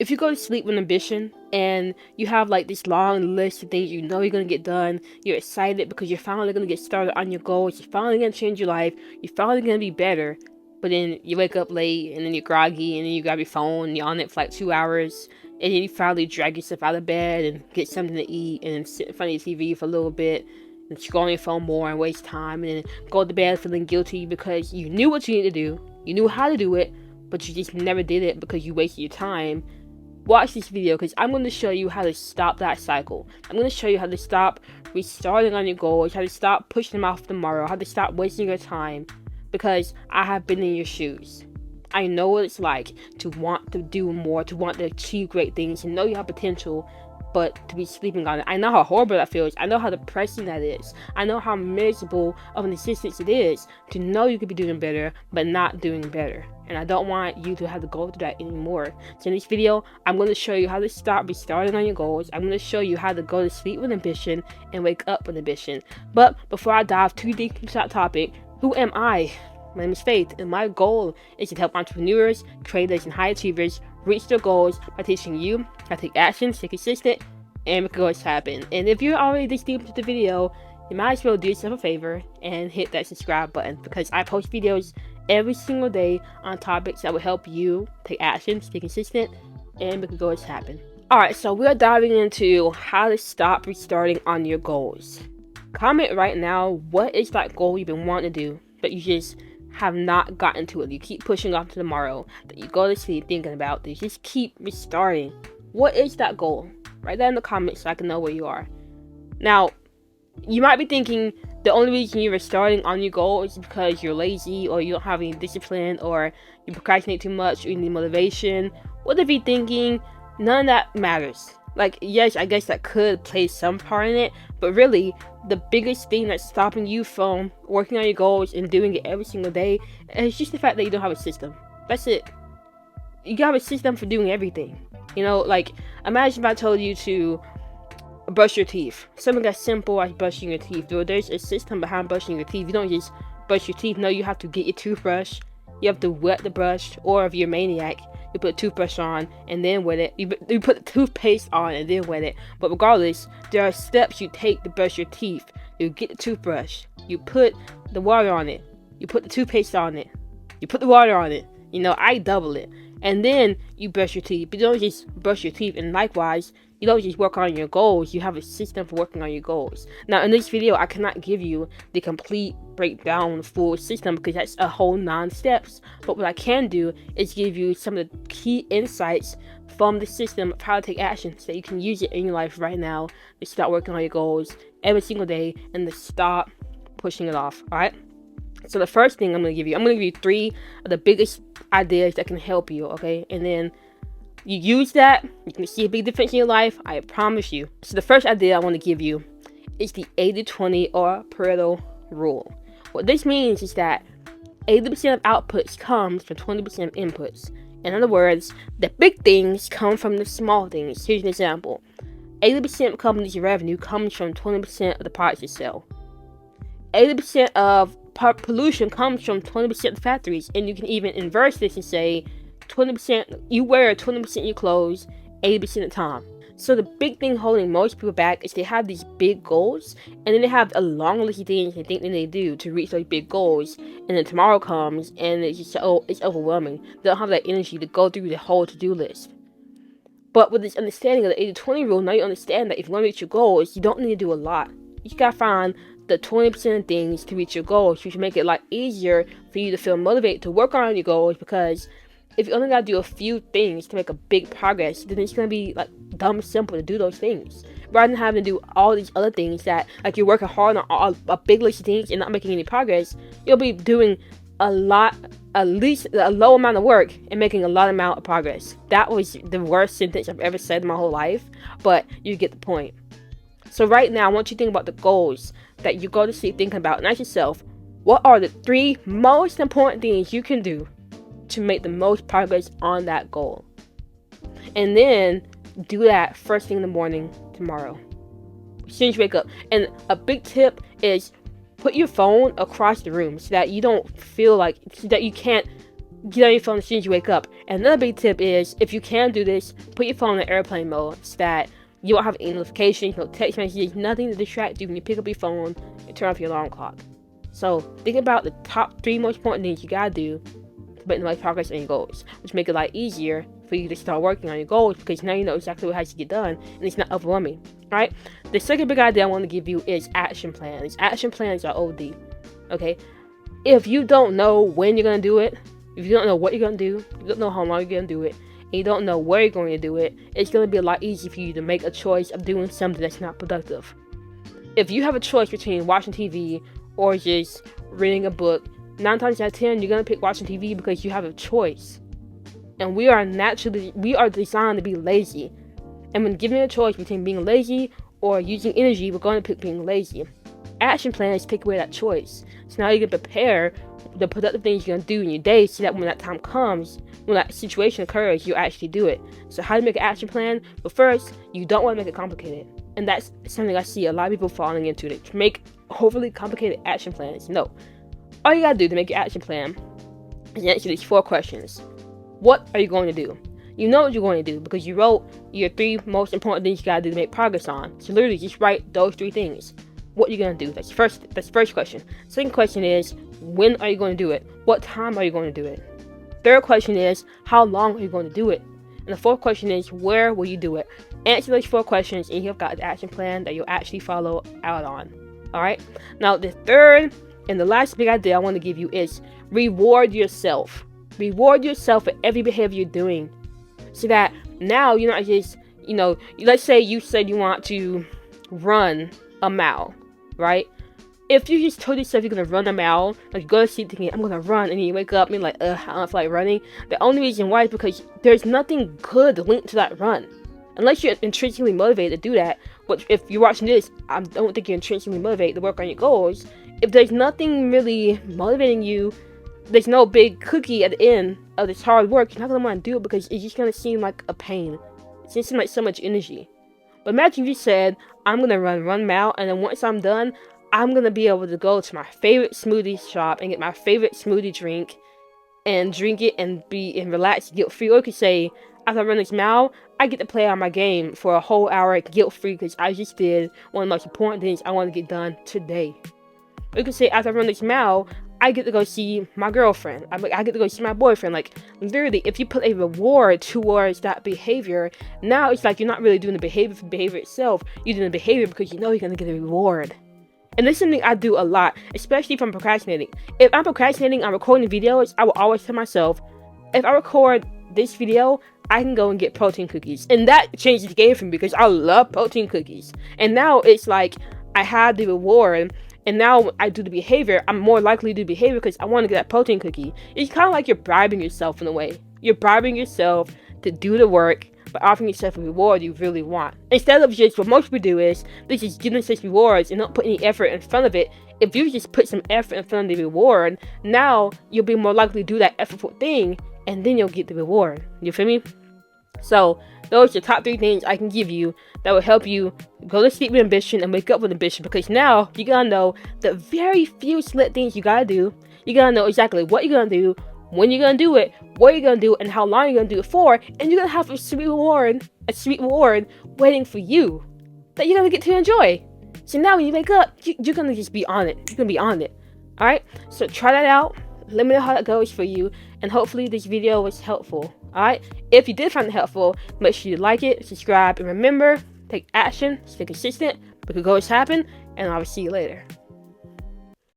if you go to sleep with ambition and you have like this long list of things you know you're gonna get done, you're excited because you're finally gonna get started on your goals, you're finally gonna change your life, you're finally gonna be better, but then you wake up late and then you're groggy and then you grab your phone and you're on it for like 2 hours and then you finally drag yourself out of bed and get something to eat and then sit in front of your TV for a little bit and scroll on your phone more and waste time and then go to bed feeling guilty because you knew what you needed to do, you knew how to do it, but you just never did it because you wasted your time. Watch this video because I'm going to show you how to stop that cycle. I'm going to show you how to stop restarting on your goals, how to stop pushing them off tomorrow, how to stop wasting your time, because I have been in your shoes. I know what it's like to want to do more, to want to achieve great things, to know you have potential, but to be sleeping on it. I know how horrible that feels. I know how depressing that is. I know how miserable of an existence it is to know you could be doing better, but not doing better. And I don't want you to have to go through that anymore. So in this video, I'm going to show you how to stop restarting on your goals. I'm going to show you how to go to sleep with ambition and wake up with ambition. But before I dive too deep into that topic, who am I? My name is Faith, and my goal is to help entrepreneurs, creators, and high achievers reach their goals by teaching you how to take action, stay consistent, and make goals happen. And if you're already this deep into the video, you might as well do yourself a favor and hit that subscribe button, because I post videos every single day on topics that will help you take action, stay consistent, and make goals happen. Alright, so we're diving into how to stop restarting on your goals. Comment right now, what is that goal you've been wanting to do, but you just have not gotten to it? You keep pushing off to tomorrow, that you go to sleep thinking about, that you just keep restarting. What is that goal? Write that in the comments so I can know where you are. Now, you might be thinking the only reason you're restarting on your goal is because you're lazy, or you don't have any discipline, or you procrastinate too much, or you need motivation. Whatever you're thinking, none of that matters. Like, yes, I guess that could play some part in it, but really, the biggest thing that's stopping you from working on your goals and doing it every single day is just the fact that you don't have a system. That's it. You gotta have a system for doing everything. You know, like, imagine if I told you to brush your teeth. Something as simple as brushing your teeth. There's a system behind brushing your teeth. You don't just brush your teeth. No, you have to get your toothbrush. You have to wet the brush, or if you're a maniac, you put a toothbrush on and then wet it. You put the toothpaste on and then wet it. But regardless, there are steps you take to brush your teeth. You get the toothbrush. You put the water on it. You put the toothpaste on it. You put the water on it. You know, I double it. And then you brush your teeth. But you don't just brush your teeth. And likewise, you don't just work on your goals. You have a system for working on your goals. Now, in this video, I cannot give you the complete breakdown, full system, because that's a whole 9 steps. But what I can do is give you some of the key insights from the system of how to take action so that you can use it in your life right now to start working on your goals every single day and to stop pushing it off. All right? So the first thing I'm going to give you 3 of the biggest ideas that can help you, okay? And then you use that, you can see a big difference in your life, I promise you. So the first idea I want to give you is the 80-20 or Pareto rule. What this means is that 80% of outputs comes from 20% of inputs. In other words, the big things come from the small things. Here's an example. 80% of a company's revenue comes from 20% of the products they sell. 80% of pollution comes from 20% of the factories. And you can even inverse this and say 20%, you wear 20% of your clothes 80% of the time. So the big thing holding most people back is they have these big goals, and then they have a long list of things they think they need to do to reach those big goals, and then tomorrow comes and it's just it's overwhelming. They don't have that energy to go through the whole to-do list. But with this understanding of the 80-20 rule, now you understand that if you want to reach your goals, you don't need to do a lot. You just gotta find the 20% of things to reach your goals, which make it a lot easier for you to feel motivated to work on your goals, because if you only gotta do a few things to make a big progress, then it's gonna be like dumb simple to do those things, rather than having to do all these other things that, like, you're working hard on a big list of things and not making any progress. You'll be doing at least a low amount of work and making a lot amount of progress. That was the worst sentence I've ever said in my whole life, but you get the point. So right now, I want you to think about the goals that you go to sleep thinking about, and ask yourself, what are the 3 most important things you can do to make the most progress on that goal? And then do that first thing in the morning tomorrow, as soon as you wake up. And a big tip is put your phone across the room so that you don't feel like, so that you can't get on your phone as soon as you wake up. And another big tip is, if you can do this, put your phone in airplane mode so that you won't have any notifications, no text messages, nothing to distract you when you pick up your phone and turn off your alarm clock. So think about the top 3 most important things you gotta do to make the most progress on your goals, which make it a lot easier for you to start working on your goals, because now you know exactly what has to get done and it's not overwhelming. Alright? The second big idea I want to give you is action plans. Action plans are OD. Okay? If you don't know when you're gonna do it, if you don't know what you're gonna do, you don't know how long you're gonna do it, and you don't know where you're going to do it, it's gonna be a lot easier for you to make a choice of doing something that's not productive. If you have a choice between watching TV or just reading a book, 9 times out of 10 you're gonna pick watching TV because you have a choice. And we are designed to be lazy. And when given a choice between being lazy or using energy, we're going to pick being lazy. Action plans take away that choice. So now you can prepare the productive things you're going to do in your day so that when that time comes, when that situation occurs, you actually do it. So how do you make an action plan? But first, you don't want to make it complicated. And that's something I see a lot of people falling into. They make overly complicated action plans. No. All you got to do to make your action plan is answer these 4 questions. What are you going to do? You know what you're going to do because you wrote your 3 most important things you gotta do to make progress on. So literally just write those 3 things. What are you gonna do? That's the first question. Second question is, when are you going to do it? What time are you going to do it? Third question is, how long are you going to do it? And the 4th question is, where will you do it? Answer those 4 questions and you've got the action plan that you'll actually follow out on. Alright? Now the third and the last big idea I want to give you is reward yourself. Reward yourself for every behavior you're doing, so that now you're not just, let's say you said you want to run a mile, right? If you just told yourself you're gonna run a mile, like you go to sleep thinking I'm gonna run, and then you wake up and you're like, I don't feel like running. The only reason why is because there's nothing good linked to that run, unless you're intrinsically motivated to do that. But if you're watching this, I don't think you're intrinsically motivated to work on your goals. If there's nothing really motivating you, there's no big cookie at the end of this hard work, you're not going to want to do it because it's just going to seem like a pain. It's going to seem like so much energy. But imagine you said, I'm going to run 1 mile, and then once I'm done, I'm going to be able to go to my favorite smoothie shop and get my favorite smoothie drink and drink it and relax guilt-free. Or you could say, after I run this mile, I get to play on my game for a whole hour guilt-free because I just did one of the most important things I want to get done today. Or you could say, after I run this mile, I get to go see my girlfriend. I get to go see my boyfriend. Like, literally, if you put a reward towards that behavior, now it's like you're not really doing the behavior for behavior itself. You're doing the behavior because you know you're going to get a reward. And this is something I do a lot, especially if I'm procrastinating. If I'm procrastinating on recording videos, I will always tell myself, if I record this video, I can go and get protein cookies. And that changes the game for me because I love protein cookies. And now it's like I have the reward. And now I do the behavior, I'm more likely to do behavior because I want to get that protein cookie. It's kind of like you're bribing yourself in a way. You're bribing yourself to do the work by offering yourself a reward you really want. Instead of just what most people do is they just give themselves rewards and don't put any effort in front of it. If you just put some effort in front of the reward, now you'll be more likely to do that effortful thing and then you'll get the reward. You feel me? So those are the top 3 things I can give you that will help you go to sleep with ambition and wake up with ambition, because now you gotta know the very few select things you gotta do. You gotta know exactly what you're gonna do, when you're gonna do it, what you're gonna do, and how long you're gonna do it for, and you're gonna have a sweet reward waiting for you that you're gonna get to enjoy. So now when you wake up, you're gonna just be on it. You're gonna be on it. Alright? So try that out. Let me know how that goes for you, and hopefully this video was helpful. Alright? If you did find it helpful, make sure you like it, subscribe, and remember, take action, stay consistent, because goals happen, and I'll see you later.